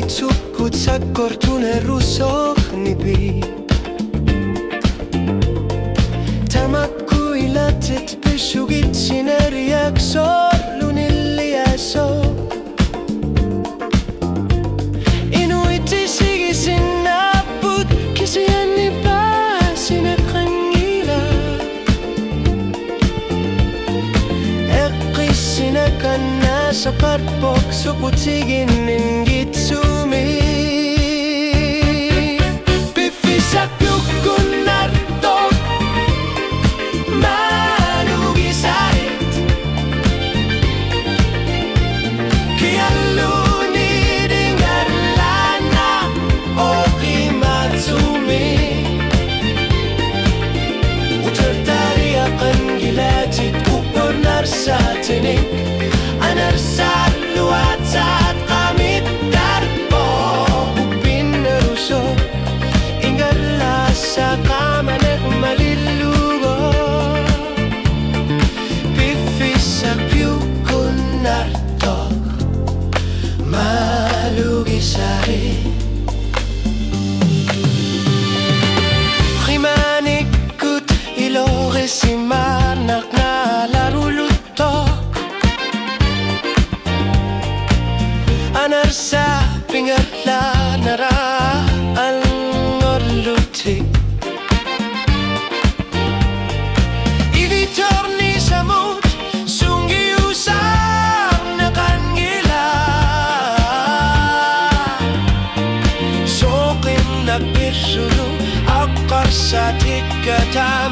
tsukut sakkortune rusohni bi Tamakku ilatet peshugit sineriak soluniliaso Inuiti sigi sinaput kisiani pasine khangila Eqisina kanna sakarpok sukut sigin ningitsumi Bifisak yukunartok manugisarit Kialuni dingarlana okimatsumi Utartariakan gilatit upor narsatinik Anarsat luatsat kamit darbo Upinruso Ingarla sa kamanek malilugo Pifisak yukunartok malugisari Khimanikut iloresimanak na larulutok Anarsa pingatla nara al-ngorlutik Ivitorni samut sungi usang nakangila Sokin nagbirsulu akar sa tikata